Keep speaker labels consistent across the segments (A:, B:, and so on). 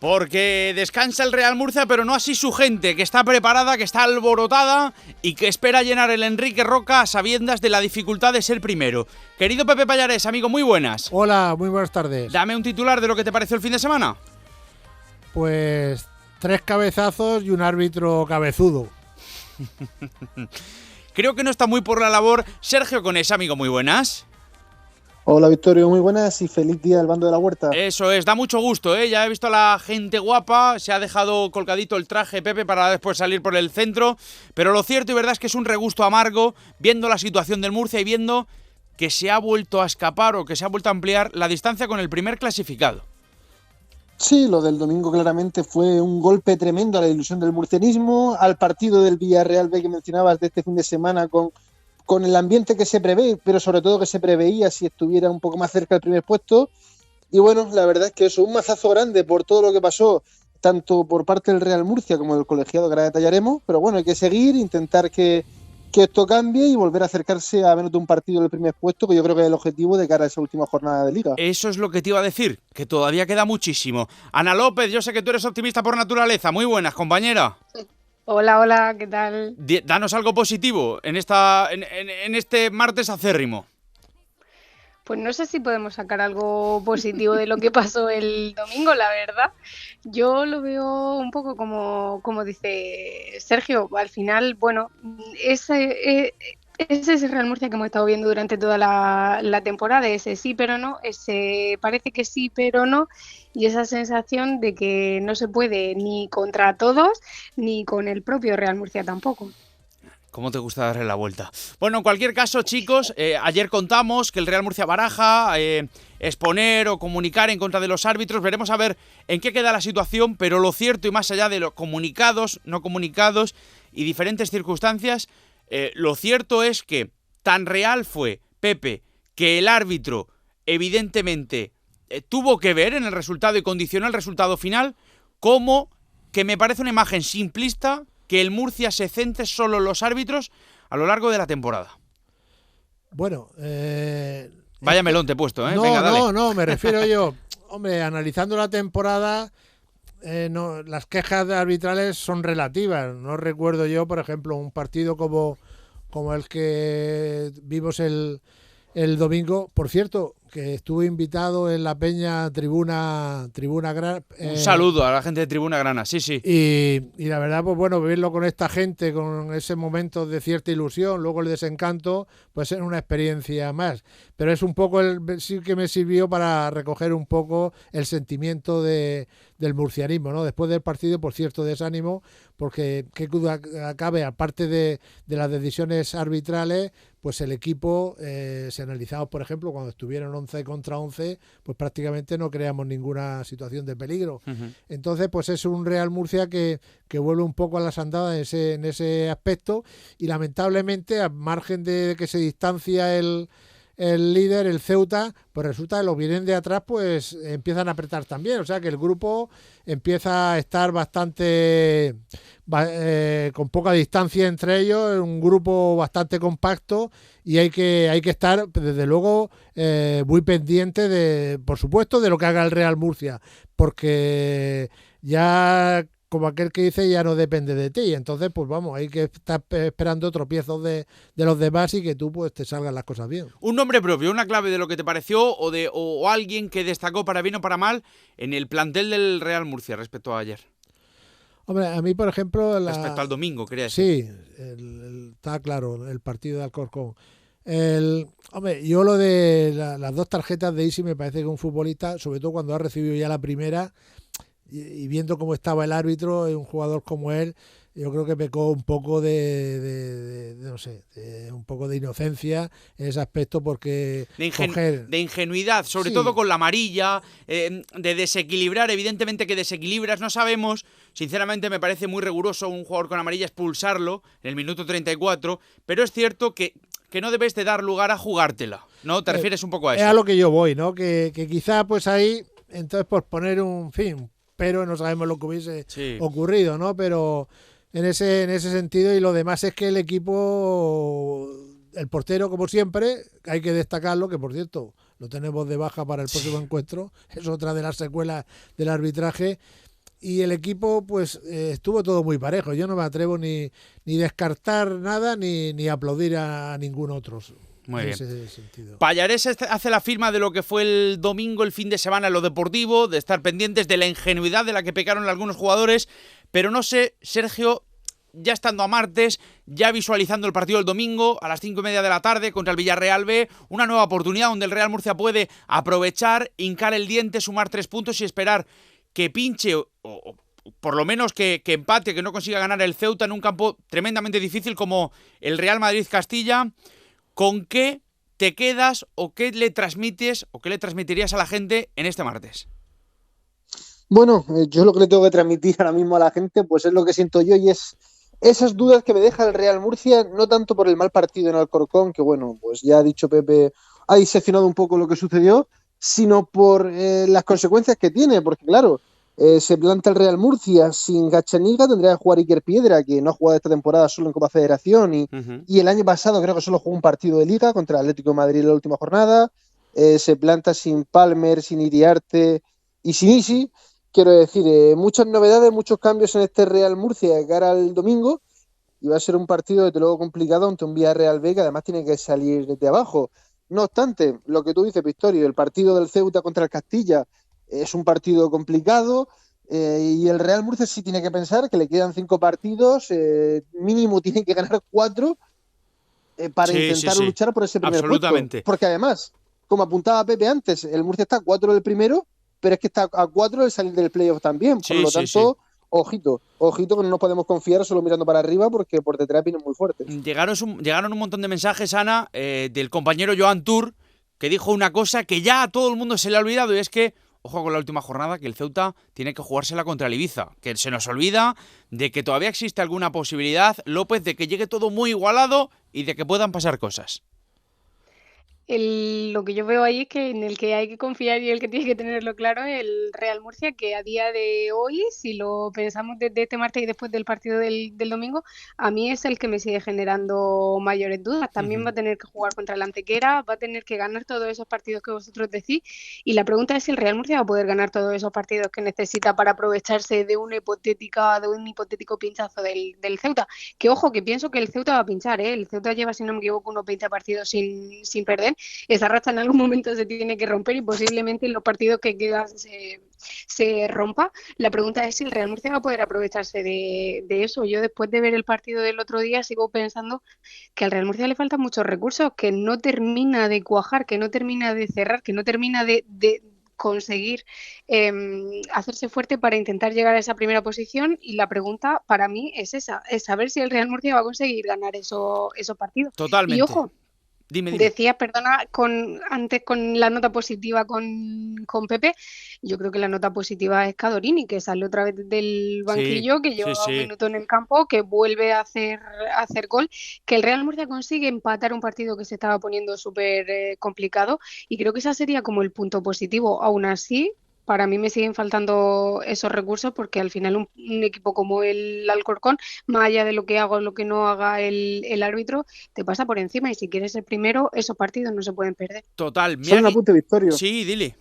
A: Porque descansa el Real Murcia, pero no así su gente, que está preparada, que está alborotada y que espera llenar el Enrique Roca a sabiendas de la dificultad de ser primero. Querido Pepe Pallarés, amigo, muy buenas.
B: Hola, muy buenas tardes.
A: Dame un titular de lo que te pareció el fin de semana.
B: Pues 3 cabezazos y un árbitro cabezudo.
A: Creo que no está muy por la labor Sergio Conés, amigo, muy buenas.
C: Hola Victorio, muy buenas y feliz día del bando de la huerta.
A: Eso es, da mucho gusto, ¿eh? Ya he visto a la gente guapa, se ha dejado colgadito el traje Pepe para después salir por el centro, pero lo cierto y verdad es que es un regusto amargo viendo la situación del Murcia y viendo que se ha vuelto a escapar o que se ha vuelto a ampliar la distancia con el primer clasificado.
C: Sí, lo del domingo claramente fue un golpe tremendo a la ilusión del murcianismo, al partido del Villarreal B que mencionabas de este fin de semana con el ambiente que se prevé, pero sobre todo que se preveía si estuviera un poco más cerca del primer puesto. Y bueno, la verdad es que eso, un mazazo grande por todo lo que pasó, tanto por parte del Real Murcia como del colegiado, que ahora detallaremos, pero bueno, hay que seguir, intentar que esto cambie y volver a acercarse a menos de un partido del primer puesto, que yo creo que es el objetivo de cara a esa última jornada de Liga.
A: Eso es lo que te iba a decir, que todavía queda muchísimo. Ana López, yo sé que tú eres optimista por naturaleza. Muy buenas, compañera.
D: Hola, ¿qué tal?
A: Danos algo positivo en este martes acérrimo.
D: Pues no sé si podemos sacar algo positivo de lo que pasó el domingo, la verdad. Yo lo veo un poco como dice Sergio. Al final, bueno, ese es el Real Murcia que hemos estado viendo durante toda la temporada, ese sí pero no, ese parece que sí pero no, y esa sensación de que no se puede ni contra todos, ni con el propio Real Murcia tampoco.
A: ¿Cómo te gusta darle la vuelta? Bueno, en cualquier caso, chicos, ayer contamos que el Real Murcia baraja exponer o comunicar en contra de los árbitros. Veremos a ver en qué queda la situación, pero lo cierto y más allá de los comunicados, no comunicados y diferentes circunstancias, lo cierto es que tan real fue, Pepe, que el árbitro evidentemente tuvo que ver en el resultado y condicionó el resultado final, como que me parece una imagen simplista que el Murcia se centre solo en los árbitros a lo largo de la temporada.
B: Bueno,
A: vaya melón te he puesto, ¿eh?
B: No,
A: Venga, dale.
B: No, me refiero yo. Hombre, analizando la temporada, las quejas arbitrales son relativas. No recuerdo yo, por ejemplo, un partido como el que vimos el domingo. Por cierto, que estuve invitado en la Peña Tribuna Grana.
A: Un saludo a la gente de Tribuna Grana, sí.
B: Y la verdad, pues bueno, verlo con esta gente, con ese momento de cierta ilusión, luego el desencanto, pues es una experiencia más. Pero es un poco, sí que me sirvió para recoger un poco el sentimiento del murcianismo, ¿no? Después del partido, por cierto, desánimo, porque qué duda cabe, aparte de las decisiones arbitrales, pues el equipo, si analizamos, por ejemplo, cuando estuvieron 11 contra 11, pues prácticamente no creamos ninguna situación de peligro. Uh-huh. Entonces, pues es un Real Murcia que vuelve un poco a las andadas en ese aspecto, y lamentablemente, a margen de que se distancia el líder, el Ceuta, pues resulta que los vienen de atrás, pues empiezan a apretar también. O sea que el grupo empieza a estar bastante con poca distancia entre ellos, un grupo bastante compacto, y hay que estar, desde luego, muy pendiente por supuesto, de lo que haga el Real Murcia, porque ya, como aquel que dice, ya no depende de ti. Entonces, pues vamos, hay que estar esperando tropiezos de los demás y que tú pues te salgan las cosas bien.
A: Un nombre propio, una clave de lo que te pareció o alguien que destacó para bien o para mal en el plantel del Real Murcia respecto a ayer.
B: Hombre, a mí, por ejemplo...
A: Respecto al domingo, quería decir.
B: Sí, está claro, el partido de Alcorcón. Hombre, yo lo de las 2 tarjetas de Isi me parece que un futbolista, sobre todo cuando ha recibido ya la primera, y viendo cómo estaba el árbitro, un jugador como él, yo creo que pecó un poco no sé, un poco de inocencia en ese aspecto, porque
A: de ingenuidad, sobre todo con la amarilla, de desequilibrar, evidentemente que desequilibras, no sabemos, sinceramente me parece muy riguroso un jugador con amarilla expulsarlo en el minuto 34, pero es cierto que no debes de dar lugar a jugártela, ¿no? ¿Te refieres un poco a eso?
B: Es a lo que yo voy, ¿no? Que quizá pues ahí, entonces por poner pero no sabemos lo que hubiese ocurrido, ¿no? Pero en ese sentido, y lo demás es que el equipo, el portero, como siempre, hay que destacarlo, que por cierto, lo tenemos de baja para el próximo encuentro, es otra de las secuelas del arbitraje, y el equipo pues estuvo todo muy parejo. Yo no me atrevo ni descartar nada ni aplaudir a ningún otro.
A: Muy bien.
B: Ese sentido.
A: Pallarés hace la firma de lo que fue el domingo, el fin de semana en lo deportivo, de estar pendientes de la ingenuidad de la que pecaron algunos jugadores, pero no sé, Sergio, ya estando a martes, ya visualizando el partido del domingo a las 5:30 de la tarde contra el Villarreal B, una nueva oportunidad donde el Real Murcia puede aprovechar, hincar el diente, sumar 3 puntos y esperar que pinche o por lo menos que empate, que no consiga ganar el Ceuta en un campo tremendamente difícil como el Real Madrid-Castilla. ¿Con qué te quedas o qué le transmites o qué le transmitirías a la gente en este martes?
C: Bueno, yo lo que le tengo que transmitir ahora mismo a la gente, pues es lo que siento yo y es esas dudas que me deja el Real Murcia, no tanto por el mal partido en Alcorcón, que bueno, pues ya ha dicho Pepe, ha diseccionado un poco lo que sucedió, sino por las consecuencias que tiene, porque claro, se planta el Real Murcia sin Gachaniga, tendría que jugar Iker Piedra, que no ha jugado esta temporada solo en Copa Federación, y el año pasado creo que solo jugó un partido de Liga contra el Atlético de Madrid en la última jornada, se planta sin Palmer, sin Iriarte y sin Isi. Quiero decir, muchas novedades, muchos cambios en este Real Murcia de cara al domingo, y va a ser un partido desde luego complicado ante un Villarreal B que además tiene que salir desde abajo. No obstante, lo que tú dices, Pistorio, el partido del Ceuta contra el Castilla es un partido complicado, y el Real Murcia sí tiene que pensar que le quedan 5 partidos, mínimo tiene que ganar 4 para intentar luchar por ese primer puesto. Porque además, como apuntaba Pepe antes, el Murcia está a 4 del primero, pero es que está a 4 del salir del playoff también. Por lo tanto, ojito que no nos podemos confiar solo mirando para arriba porque por detrás vienen muy fuertes.
A: Llegaron un montón de mensajes, Ana, del compañero Joan Tour, que dijo una cosa que ya a todo el mundo se le ha olvidado, y es que ojo con la última jornada, que el Ceuta tiene que jugársela contra el Ibiza, que se nos olvida de que todavía existe alguna posibilidad, López, de que llegue todo muy igualado y de que puedan pasar cosas.
D: Lo que yo veo ahí es que en el que hay que confiar y el que tiene que tenerlo claro es el Real Murcia, que a día de hoy, si lo pensamos desde este martes y después del partido del domingo, a mí es el que me sigue generando mayores dudas. También va a tener que jugar contra el Antequera, va a tener que ganar todos esos partidos que vosotros decís, y la pregunta es si el Real Murcia va a poder ganar todos esos partidos que necesita para aprovecharse de un hipotético pinchazo del Ceuta. Que ojo, que pienso que el Ceuta va a pinchar, ¿eh? El Ceuta lleva, si no me equivoco, unos 20 partidos sin perder. Esa racha en algún momento se tiene que romper y posiblemente en los partidos que quedan se rompa. La pregunta es si el Real Murcia va a poder aprovecharse de eso. Yo, después de ver el partido del otro día, sigo pensando que al Real Murcia le faltan muchos recursos, que no termina de cuajar, que no termina de cerrar, que no termina de conseguir hacerse fuerte para intentar llegar a esa primera posición, y la pregunta para mí es esa, es saber si el Real Murcia va a conseguir ganar esos partidos.
A: Totalmente.
D: Y ojo,
A: Dime.
D: Decías, perdona, antes con la nota positiva con Pepe, yo creo que la nota positiva es Cadorini, que sale otra vez del banquillo, que lleva un minuto en el campo, que vuelve a hacer gol, que el Real Murcia consigue empatar un partido que se estaba poniendo súper complicado, y creo que ese sería como el punto positivo. Aún así, para mí me siguen faltando esos recursos, porque al final un equipo como el Alcorcón, más allá de lo que haga o lo que no haga el árbitro, te pasa por encima, y si quieres ser primero, esos partidos no se pueden perder.
A: Total.
C: Solo un apunte, Victorio.
A: Sí, dile.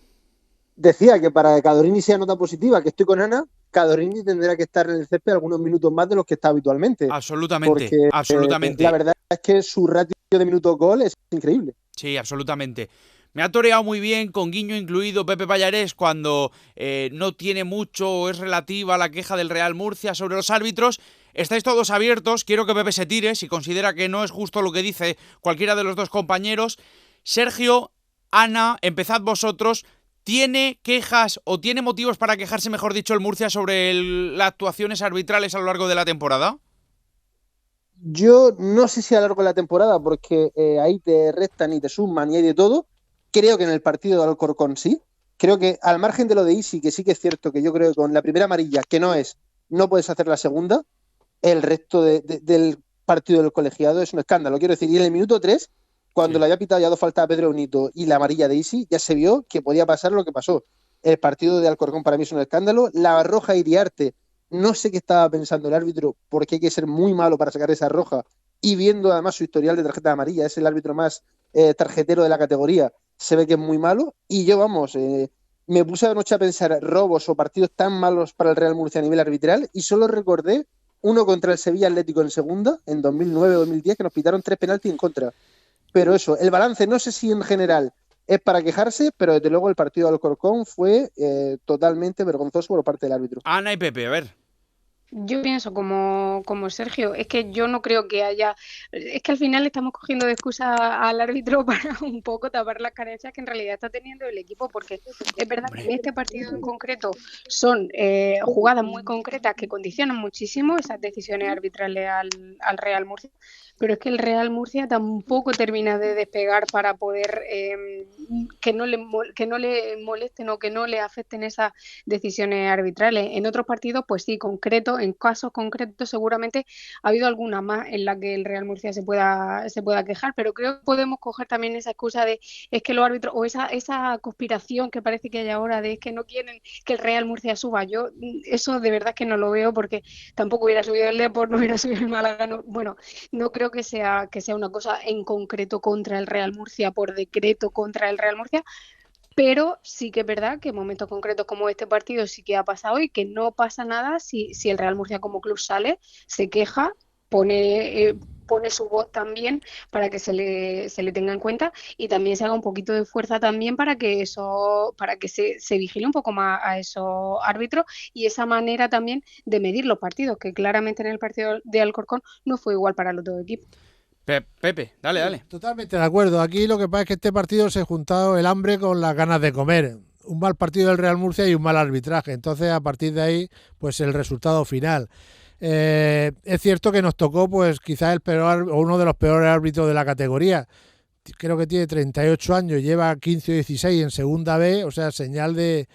C: Decía que para que Cadorini sea nota positiva, que estoy con Ana, Cadorini tendrá que estar en el césped algunos minutos más de los que está habitualmente.
A: Absolutamente,
C: porque,
A: absolutamente.
C: La verdad es que su ratio de minutos gol es increíble.
A: Sí, absolutamente. Me ha toreado muy bien, con guiño incluido, Pepe Pallarés, cuando no tiene mucho o es relativa la queja del Real Murcia sobre los árbitros. Estáis todos abiertos, quiero que Pepe se tire si considera que no es justo lo que dice cualquiera de los dos compañeros. Sergio, Ana, empezad vosotros. ¿Tiene quejas o tiene motivos para quejarse, mejor dicho, el Murcia sobre las actuaciones arbitrales a lo largo de la temporada?
C: Yo no sé si a lo largo de la temporada, porque ahí te restan y te suman y hay de todo. Creo que en el partido de Alcorcón sí. Creo que al margen de lo de Isi, que sí que es cierto que yo creo que con la primera amarilla, que no puedes hacer la segunda, el resto del partido del colegiado es un escándalo. Quiero decir, y en el minuto 3, cuando le había pitado ya 2 faltas a Pedro Unito y la amarilla de Isi, ya se vio que podía pasar lo que pasó. El partido de Alcorcón para mí es un escándalo. La roja Iriarte, no sé qué estaba pensando el árbitro, porque hay que ser muy malo para sacar esa roja, y viendo además su historial de tarjeta amarilla, es el árbitro más tarjetero de la categoría, se ve que es muy malo. Y yo, me puse anoche a pensar robos o partidos tan malos para el Real Murcia a nivel arbitral y solo recordé uno contra el Sevilla Atlético en segunda, en 2009-2010, que nos pitaron 3 penaltis en contra. Pero eso, el balance, no sé si en general es para quejarse, pero desde luego el partido de Alcorcón fue totalmente vergonzoso por parte del árbitro.
A: Ana y Pepe, a ver.
D: Yo pienso como Sergio, es que yo no creo que haya, es que al final estamos cogiendo de excusa al árbitro para un poco tapar las carencias que en realidad está teniendo el equipo, porque es verdad que en este partido en concreto son jugadas muy concretas que condicionan muchísimo esas decisiones arbitrales al Real Murcia, pero es que el Real Murcia tampoco termina de despegar para poder que no le molesten o que no le afecten esas decisiones arbitrales. En otros partidos, pues sí, en casos concretos seguramente ha habido alguna más en la que el Real Murcia se pueda quejar, pero creo que podemos coger también esa excusa de es que los árbitros, o esa conspiración que parece que hay ahora de que no quieren que el Real Murcia suba. Yo eso de verdad que no lo veo, porque tampoco hubiera subido el Depor, no hubiera subido el Málaga, no creo que sea una cosa en concreto contra el Real Murcia, por decreto contra el Real Murcia, pero sí que es verdad que en momentos concretos como este partido sí que ha pasado y que no pasa nada si el Real Murcia como club sale, se queja, pone su voz también para que se le tenga en cuenta y también se haga un poquito de fuerza también para que se vigile un poco más a esos árbitros y esa manera también de medir los partidos, que claramente en el partido de Alcorcón no fue igual para los dos equipos.
A: Pepe, dale.
B: Totalmente de acuerdo. Aquí lo que pasa es que este partido se ha juntado el hambre con las ganas de comer. Un mal partido del Real Murcia y un mal arbitraje. Entonces, a partir de ahí, pues el resultado final. Es cierto que nos tocó, pues quizás el peor o uno de los peores árbitros de la categoría. Creo que tiene 38 años, lleva 15 o 16 en segunda B, o sea, señal de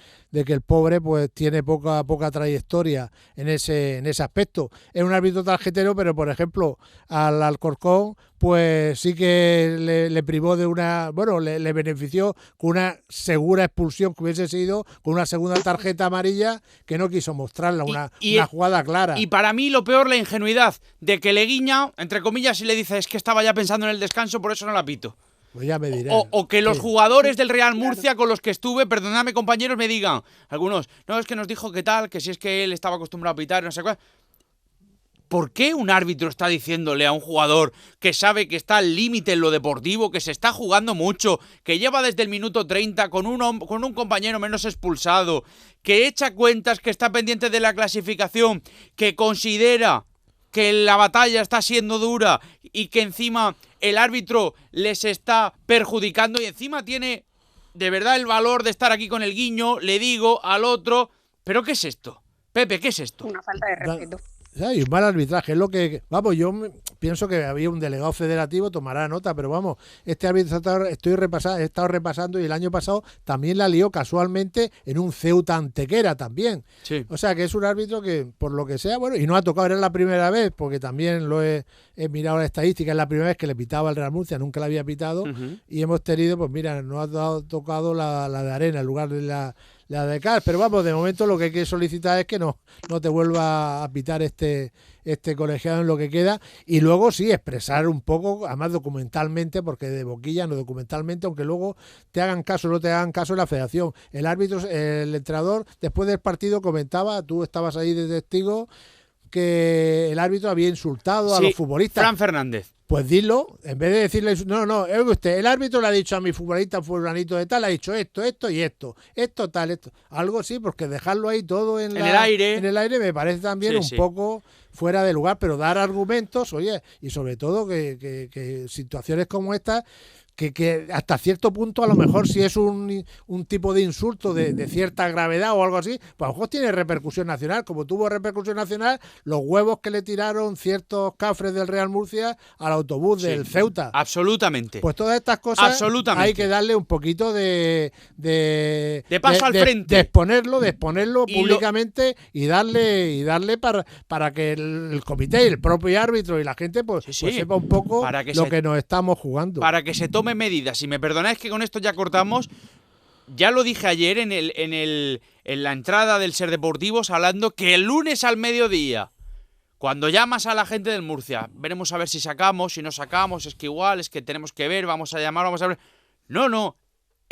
B: que el pobre pues tiene poca trayectoria en ese aspecto. Es un árbitro tarjetero, pero por ejemplo al Alcorcón pues sí que le privó de le benefició con una segura expulsión que hubiese sido con una segunda tarjeta amarilla que no quiso mostrarla, una jugada clara.
A: Y para mí lo peor, la ingenuidad de que le guiña, entre comillas, y le dice es que estaba ya pensando en el descanso, por eso no la pito.
B: Pues ya me dirán.
A: O que los jugadores del Real Murcia con los que estuve, perdonadme compañeros, me digan, algunos, no, es que nos dijo que tal, que si es que él estaba acostumbrado a pitar, no sé cuál. ¿Por qué un árbitro está diciéndole a un jugador que sabe que está al límite en lo deportivo, que se está jugando mucho, que lleva desde el minuto 30 con un compañero menos expulsado, que echa cuentas, que está pendiente de la clasificación, que considera que la batalla está siendo dura y que encima el árbitro les está perjudicando y encima tiene de verdad el valor de estar aquí con el guiño, le digo al otro, ¿pero qué es esto? Pepe, ¿qué es esto?
D: Una falta de respeto.
B: Y un mal arbitraje, es lo que... Vamos, yo pienso que había un delegado federativo, tomará nota, pero vamos, este árbitro he estado repasando y el año pasado también la lió casualmente en un Ceuta Antequera también.
A: Sí.
B: O sea, que es un árbitro que, por lo que sea, bueno, y no ha tocado, era la primera vez, porque también lo he mirado la estadística, es la primera vez que le pitaba al Real Murcia, nunca la había pitado, y hemos tenido, pues mira, no ha tocado la de arena en lugar de la de cal, pero vamos, de momento lo que hay que solicitar es que no te vuelva a pitar este colegiado en lo que queda, y luego sí expresar un poco, además documentalmente, porque de boquilla no documentalmente, aunque luego te hagan caso o no te hagan caso en la federación. El árbitro, el entrenador, después del partido comentaba, tú estabas ahí de testigo, que el árbitro había insultado a los futbolistas.
A: Fran Fernández.
B: Pues dilo, en vez de decirle, no, es que usted, el árbitro le ha dicho a mi futbolista fulanito de tal, ha dicho esto y esto, algo sí, porque dejarlo ahí todo en el aire me parece también un poco fuera de lugar, pero dar argumentos, oye, y sobre todo que situaciones como estas, que hasta cierto punto a lo mejor si es un tipo de insulto de cierta gravedad o algo así, pues a lo mejor tiene repercusión nacional, como tuvo repercusión nacional los huevos que le tiraron ciertos cafres del Real Murcia al autobús del Ceuta.
A: Absolutamente.
B: Pues todas estas cosas hay que darle un poquito de
A: paso al frente.
B: De exponerlo públicamente y darle para que el comité y el propio árbitro y la gente pues sepa un poco que nos estamos jugando.
A: Para que se tome medidas. Si me perdonáis que con esto ya cortamos, ya lo dije ayer en la entrada del Ser Deportivos, hablando que el lunes al mediodía, cuando llamas a la gente del Murcia, veremos a ver si sacamos, si no sacamos, es que igual, es que tenemos que ver, vamos a llamar, vamos a ver. No.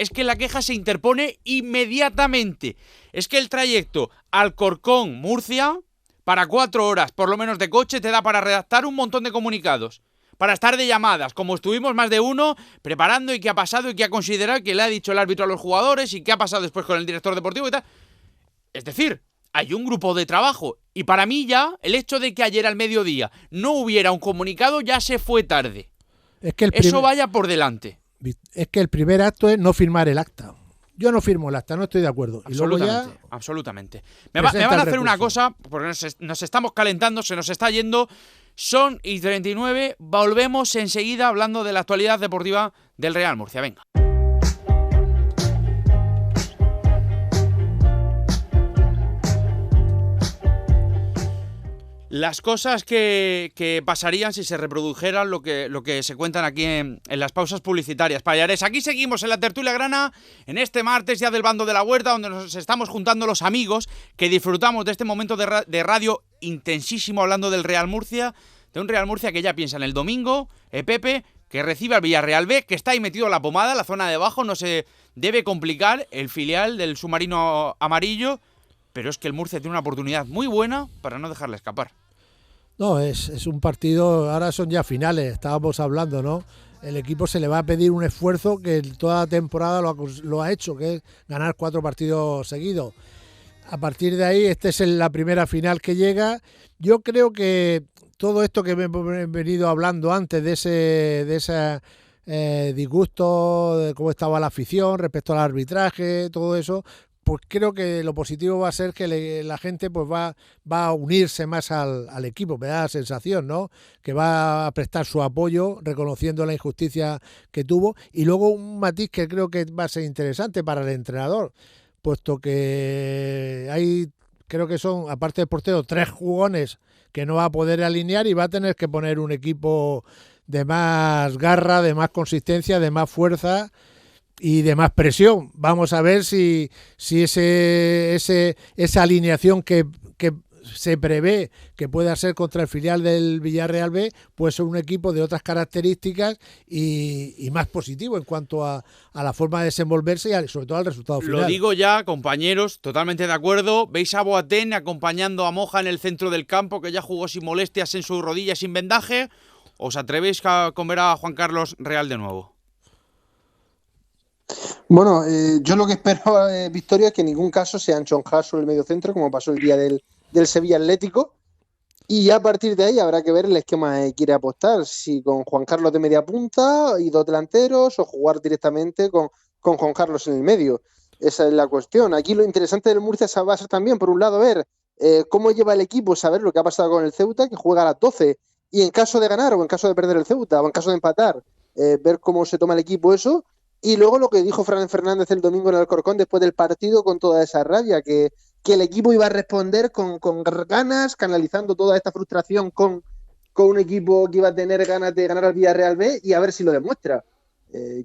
A: es que la queja se interpone inmediatamente. Es que el trayecto Alcorcón-Murcia, para 4 horas por lo menos de coche, te da para redactar un montón de comunicados, para estar de llamadas, como estuvimos más de uno, preparando y qué ha pasado y qué ha considerado, qué le ha dicho el árbitro a los jugadores y qué ha pasado después con el director deportivo y tal. Es decir, hay un grupo de trabajo y para mí ya el hecho de que ayer al mediodía no hubiera un comunicado ya se fue tarde.
B: Es que
A: eso vaya por delante.
B: Es que el primer acto es no firmar el acta. Yo no firmo el acta, no estoy de acuerdo. Y luego ya
A: absolutamente. Me van a hacer una cosa, porque nos estamos calentando, se nos está yendo. Son y 39, volvemos enseguida hablando de la actualidad deportiva del Real Murcia. Venga. Las cosas que pasarían si se reprodujeran lo que se cuentan aquí en las pausas publicitarias. Payares, aquí seguimos en la tertulia grana, en este martes ya del bando de la huerta, donde nos estamos juntando los amigos que disfrutamos de este momento de radio intensísimo hablando del Real Murcia, de un Real Murcia que ya piensa en el domingo, Pepe, que recibe al Villarreal B, que está ahí metido en la pomada, la zona de abajo, no se debe complicar, el filial del submarino amarillo, pero es que el Murcia tiene una oportunidad muy buena para no dejarla escapar.
B: No, es un partido, ahora son ya finales, estábamos hablando, ¿no? El equipo se le va a pedir un esfuerzo que toda la temporada lo ha hecho, que es ganar 4 partidos seguidos. A partir de ahí, esta es la primera final que llega. Yo creo que todo esto que hemos venido hablando antes de ese disgusto, de cómo estaba la afición respecto al arbitraje, todo eso, pues creo que lo positivo va a ser que la gente pues va a unirse más al equipo, me da la sensación, ¿no? Que va a prestar su apoyo reconociendo la injusticia que tuvo. Y luego un matiz que creo que va a ser interesante para el entrenador, puesto que hay, creo que son, aparte del portero, 3 jugones que no va a poder alinear y va a tener que poner un equipo de más garra, de más consistencia, de más fuerza y de más presión. Vamos a ver si esa alineación que se prevé que pueda ser contra el filial del Villarreal B, pues es un equipo de otras características y más positivo en cuanto a la forma de desenvolverse y sobre todo al resultado final.
A: Lo digo ya, compañeros, totalmente de acuerdo. ¿Veis a Boateng acompañando a Moja en el centro del campo, que ya jugó sin molestias en su rodilla, sin vendaje? ¿Os atrevéis a comer a Juan Carlos Real de nuevo?
C: Bueno, yo lo que espero, Victoria, es que en ningún caso sea Anchonja sobre el medio centro, como pasó el día del Sevilla Atlético. Y ya a partir de ahí habrá que ver el esquema que quiere apostar. Si con Juan Carlos de media punta y 2 delanteros, o jugar directamente con Juan Carlos en el medio. Esa es la cuestión. Aquí lo interesante del Murcia va a ser también, por un lado, ver cómo lleva el equipo, saber lo que ha pasado con el Ceuta, que juega a las 12. Y en caso de ganar o en caso de perder el Ceuta o en caso de empatar, ver cómo se toma el equipo eso. Y luego lo que dijo Fran Fernández el domingo en el Alcorcón después del partido, con toda esa rabia, que el equipo iba a responder con ganas, canalizando toda esta frustración con un equipo que iba a tener ganas de ganar al Villarreal B, y a ver si lo demuestra.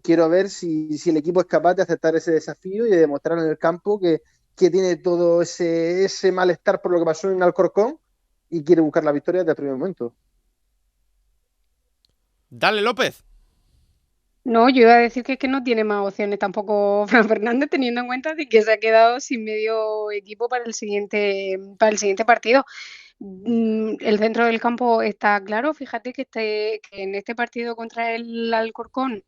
C: Quiero ver si el equipo es capaz de aceptar ese desafío y de demostrar en el campo que tiene todo ese malestar por lo que pasó en el Alcorcón y quiere buscar la victoria desde el primer momento.
A: Dale, López.
D: No, yo iba a decir que es que no tiene más opciones tampoco Fran Fernández, teniendo en cuenta de que se ha quedado sin medio equipo para el siguiente partido. El centro del campo está claro. Fíjate que en este partido contra el Alcorcón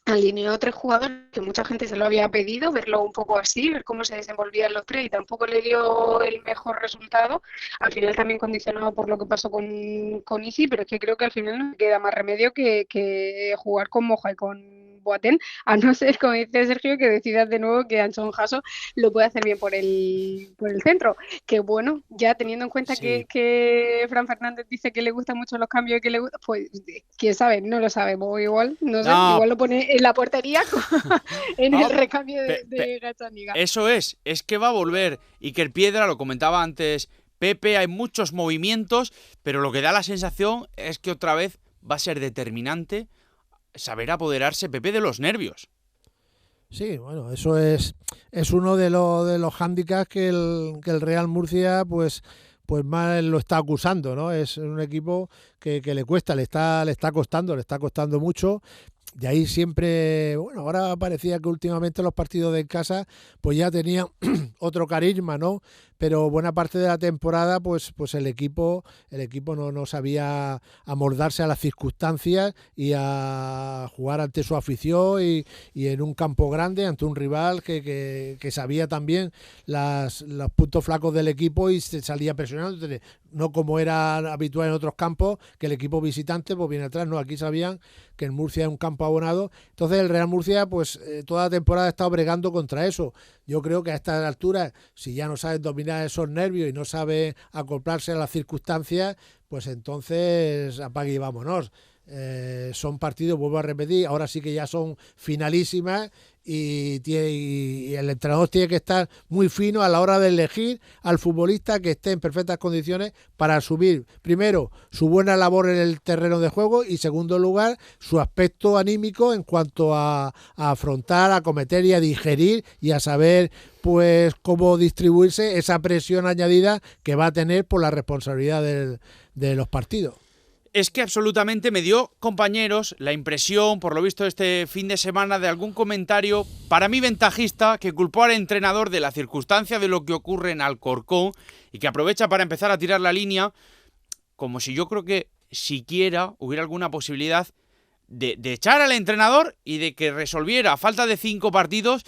D: alineó 3 jugadores que mucha gente se lo había pedido, verlo un poco así, ver cómo se desenvolvían los 3, y tampoco le dio el mejor resultado. Al final también condicionado por lo que pasó con Isi, pero es que creo que al final no queda más remedio que jugar con Moja y con Boateng, a no ser, como dice Sergio, que decidas de nuevo que Anson Jasso lo puede hacer bien por el centro. Que bueno, ya teniendo en cuenta
A: Sí.
D: que Fran Fernández dice que le gustan mucho los cambios y que le gusta, pues quién sabe, no lo sabemos, igual, no sé, igual lo pone en la portería en el recambio de Gazzaniga.
A: Eso es que va a volver Iker Piedra, lo comentaba antes Pepe, hay muchos movimientos, pero lo que da la sensación es que otra vez va a ser determinante saber apoderarse Pepe de los nervios.
B: Sí, bueno, eso es uno de los hándicaps que el Real Murcia pues más lo está acusando, ¿no? Es un equipo que le cuesta, le está costando mucho. Y ahí siempre, bueno, ahora parecía que últimamente los partidos de casa pues ya tenían otro carisma, ¿no? Pero buena parte de la temporada pues el equipo no sabía amoldarse a las circunstancias y a jugar ante su afición y en un campo grande, ante un rival que sabía también los puntos flacos del equipo y se salía presionando. No como era habitual en otros campos, que el equipo visitante pues viene atrás, no, aquí sabían que en Murcia es un campo abonado. Entonces el Real Murcia pues toda la temporada ha estado bregando contra eso. Yo creo que a estas alturas, si ya no sabes dominar esos nervios y no sabes acoplarse a las circunstancias, pues entonces apague y vámonos. Son partidos, vuelvo a repetir, ahora sí que ya son finalísimas y el entrenador tiene que estar muy fino a la hora de elegir al futbolista que esté en perfectas condiciones para asumir, primero, su buena labor en el terreno de juego y, segundo lugar, su aspecto anímico en cuanto a afrontar, a cometer y a digerir y a saber pues cómo distribuirse esa presión añadida que va a tener por la responsabilidad de los partidos.
A: Es que absolutamente me dio, compañeros, la impresión, por lo visto este fin de semana, de algún comentario, para mí ventajista, que culpó al entrenador de la circunstancia de lo que ocurre en Alcorcón y que aprovecha para empezar a tirar la línea, como si yo creo que siquiera hubiera alguna posibilidad de echar al entrenador y de que resolviera a falta de 5 partidos.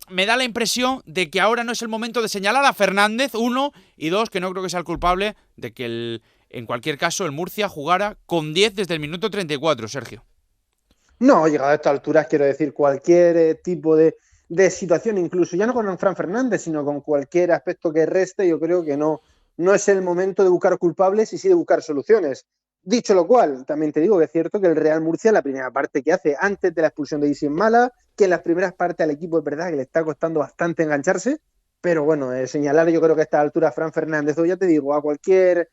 A: Me da la impresión de que ahora no es el momento de señalar a Fernández, 1, y 2, que no creo que sea el culpable de que en cualquier caso el Murcia jugara con 10 desde el minuto 34, Sergio.
C: No, llegado a estas alturas, quiero decir, cualquier tipo de situación, incluso ya no con Fran Fernández, sino con cualquier aspecto que reste, yo creo que no es el momento de buscar culpables y sí de buscar soluciones. Dicho lo cual, también te digo que es cierto que el Real Murcia, la primera parte que hace antes de la expulsión de Isi en Mala, que en las primeras partes al equipo es verdad que le está costando bastante engancharse, pero bueno, señalar yo creo que a esta altura a Fran Fernández, o ya te digo, a cualquier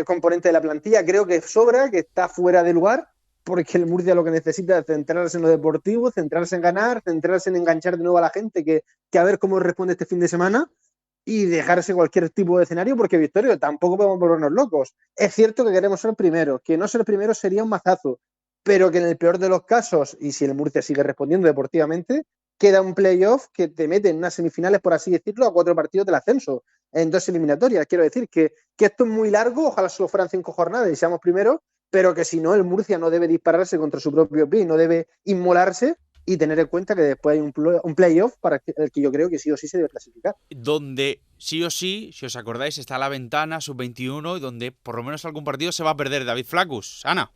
C: componente de la plantilla, creo que sobra, que está fuera de lugar, porque el Murcia lo que necesita es centrarse en lo deportivo, centrarse en ganar, centrarse en enganchar de nuevo a la gente, que a ver cómo responde este fin de semana, y dejarse cualquier tipo de escenario, porque Victorio, tampoco podemos volvernos locos. Es cierto que queremos ser primeros, que no ser primeros sería un mazazo, pero que en el peor de los casos, y si el Murcia sigue respondiendo deportivamente, queda un playoff que te mete en unas semifinales, por así decirlo, a 4 partidos del ascenso, en 2 eliminatorias. Quiero decir que esto es muy largo, ojalá solo fueran 5 jornadas y seamos primeros, pero que si no, el Murcia no debe dispararse contra su propio pie, no debe inmolarse y tener en cuenta que después hay un playoff para el que yo creo que sí o sí se debe clasificar.
A: Donde sí o sí, si os acordáis, está la ventana sub-21 y donde por lo menos algún partido se va a perder. David Flacus, Ana.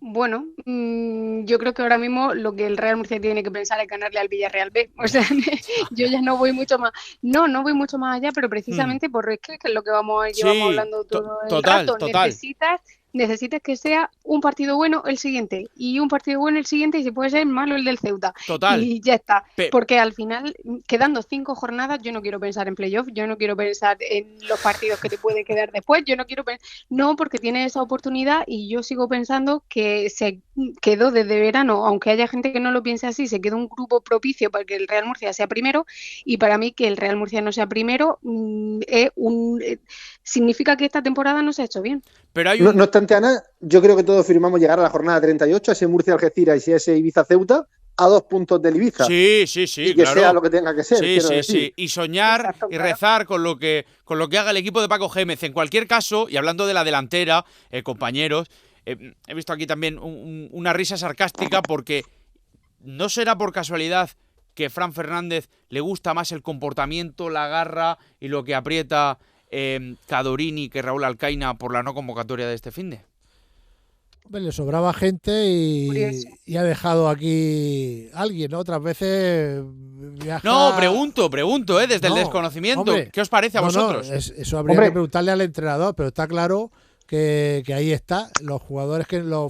D: Bueno, yo creo que ahora mismo lo que el Real Murcia tiene que pensar es ganarle al Villarreal B. O sea, yo ya no voy mucho más. No voy mucho más allá, pero precisamente por es que es lo que llevamos hablando todo el rato. Necesitas que sea un partido bueno el siguiente y un partido bueno el siguiente y si puede ser malo el del Ceuta.
A: Total.
D: Y ya está. Porque al final, quedando 5 jornadas, yo no quiero pensar en playoff, yo no quiero pensar en los partidos que te puede quedar después, yo no quiero no, porque tiene esa oportunidad y yo sigo pensando que se quedó desde verano, aunque haya gente que no lo piense así, se quedó un grupo propicio para que el Real Murcia sea primero, y para mí que el Real Murcia no sea primero significa que esta temporada no se ha hecho bien.
A: Pero hay
C: no obstante, Ana, yo creo que todos firmamos llegar a la jornada 38, a ese Murcia-Algeciras y a ese Ibiza-Ceuta, a 2 puntos del Ibiza.
A: Sí,
C: y que sea lo que tenga que ser.
A: Sí. Y soñar y rezar con lo que haga el equipo de Paco Gémez. En cualquier caso, y hablando de la delantera, compañeros, he visto aquí también una risa sarcástica porque no será por casualidad que Fran Fernández le gusta más el comportamiento, la garra y lo que aprieta Cadorini que Raúl Alcaina por la no convocatoria de este finde.
B: Le sobraba gente y ha dejado aquí alguien, ¿no? Otras veces viaja...
A: No, pregunto, desde el desconocimiento. Hombre, ¿qué os parece a vosotros?
B: Eso habría que preguntarle al entrenador, pero está claro que ahí está. Los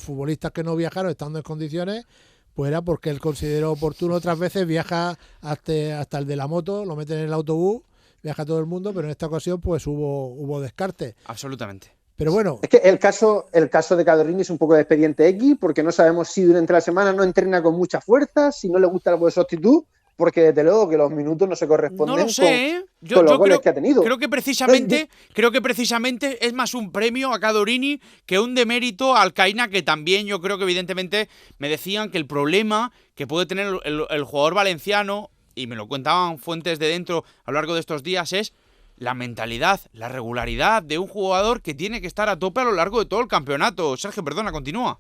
B: futbolistas que no viajaron estando en condiciones, pues era porque él consideró oportuno. Otras veces viaja hasta el de la moto, lo meten en el autobús, viaja todo el mundo, pero en esta ocasión pues hubo descarte.
A: Absolutamente.
B: Pero bueno.
C: Es que el caso de Cadorini es un poco de expediente X, porque no sabemos si durante la semana no entrena con mucha fuerza, si no le gusta algo de sustituto, porque desde luego que los minutos no se
A: No
C: corresponden
A: lo sé, ¿eh?
C: con los
A: Yo
C: goles
A: creo,
C: que ha tenido.
A: creo que precisamente es más un premio a Cadorini que un demérito a Alcaina, que también yo creo que evidentemente me decían que el problema que puede tener el jugador valenciano, y me lo contaban fuentes de dentro a lo largo de estos días, es la mentalidad, la regularidad de un jugador que tiene que estar a tope a lo largo de todo el campeonato. Sergio, perdona, continúa.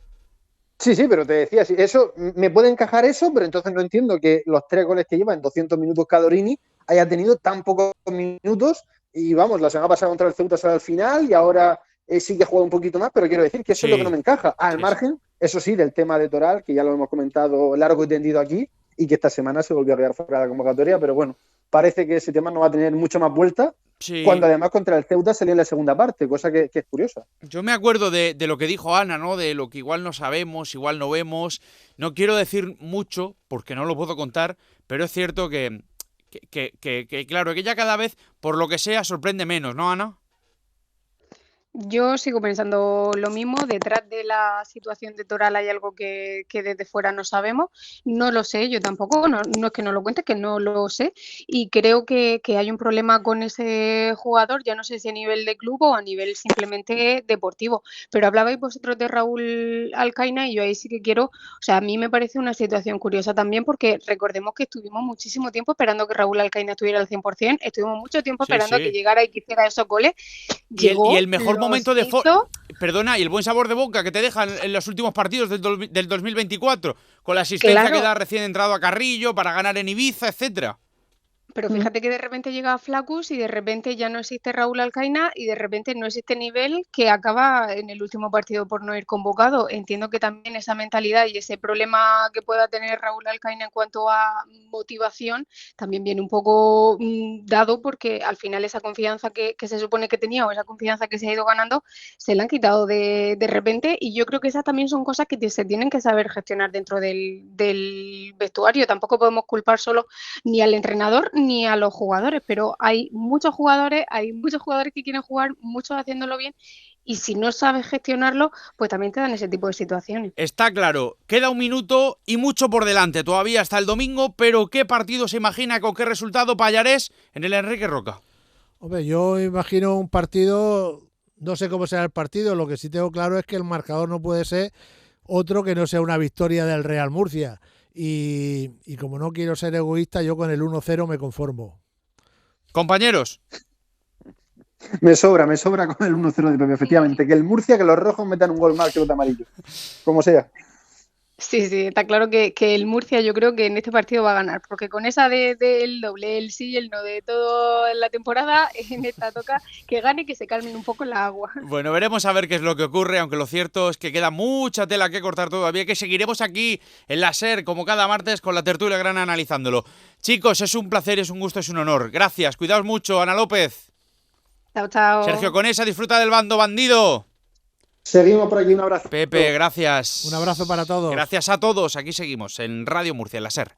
C: Sí, pero te decía, sí, eso me puede encajar eso, pero entonces no entiendo que los 3 goles que lleva en 200 minutos Cadorini haya tenido tan pocos minutos. Y vamos, la semana pasada contra el Ceuta sale al final y ahora sí que juega un poquito más, pero quiero decir que eso es lo que no me encaja. Al margen, eso sí, del tema de Toral, que ya lo hemos comentado largo y tendido aquí, y que esta semana se volvió a quedar fuera de la convocatoria, pero bueno, parece que ese tema no va a tener mucho más vuelta. Sí. Cuando además contra el Ceuta salió en la segunda parte, cosa que es curiosa.
A: Yo me acuerdo de lo que dijo Ana, ¿no? De lo que igual no sabemos, igual no vemos. No quiero decir mucho, porque no lo puedo contar, pero es cierto que claro, que ya cada vez, por lo que sea, sorprende menos, ¿no, Ana?
D: Yo sigo pensando lo mismo. Detrás de la situación de Toral hay algo que desde fuera no sabemos. No lo sé, yo tampoco. No es que no lo cuente, que no lo sé. Y creo que hay un problema con ese jugador, ya no sé si a nivel de club o a nivel simplemente deportivo. Pero hablabais vosotros de Raúl Alcaina y yo ahí sí que quiero... O sea, a mí me parece una situación curiosa también, porque recordemos que estuvimos muchísimo tiempo esperando que Raúl Alcaina estuviera al 100%. Estuvimos mucho tiempo esperando a que llegara y que hiciera esos goles.
A: Y el mejor momento de perdona, y el buen sabor de boca que te dejan en los últimos partidos del 2024, con la asistencia que da recién entrado a Carrillo para ganar en Ibiza, etcétera.
D: Pero fíjate que de repente llega Flaccus y de repente ya no existe Raúl Alcaina y de repente no existe nivel, que acaba en el último partido por no ir convocado. Entiendo que también esa mentalidad y ese problema que pueda tener Raúl Alcaina en cuanto a motivación también viene un poco dado porque al final esa confianza que se supone que tenía, o esa confianza que se ha ido ganando, se la han quitado de repente, y yo creo que esas también son cosas que se tienen que saber gestionar dentro del vestuario. Tampoco podemos culpar solo ni al entrenador ni a los jugadores, pero hay muchos jugadores que quieren jugar, muchos haciéndolo bien, y si no sabes gestionarlo, pues también te dan ese tipo de situaciones.
A: Está claro, queda un minuto y mucho por delante, todavía hasta el domingo, pero ¿qué partido se imagina, con qué resultado Pallarés en el Enrique Roca?
B: Hombre, yo imagino un partido, no sé cómo será el partido, lo que sí tengo claro es que el marcador no puede ser otro que no sea una victoria del Real Murcia. Y como no quiero ser egoísta, yo con el 1-0 me conformo.
A: Compañeros.
C: Me sobra con el 1-0 de Pepe, efectivamente. Que el Murcia, que los rojos metan un gol más que los de amarillo. Como sea.
D: Sí, está claro que el Murcia yo creo que en este partido va a ganar, porque con esa del doble, el sí y el no de toda la temporada, en esta toca que gane y que se calmen un poco la agua.
A: Bueno, veremos a ver qué es lo que ocurre, aunque lo cierto es que queda mucha tela que cortar todavía, que seguiremos aquí en la SER, como cada martes, con la tertulia grana analizándolo. Chicos, es un placer, es un gusto, es un honor. Gracias, cuidaos mucho. Ana López.
D: Chao.
A: Sergio Conesa, disfruta del bando bandido.
C: Seguimos por aquí, un abrazo.
A: Pepe, gracias.
B: Un abrazo para todos.
A: Gracias a todos, aquí seguimos en Radio Murcia, en la SER.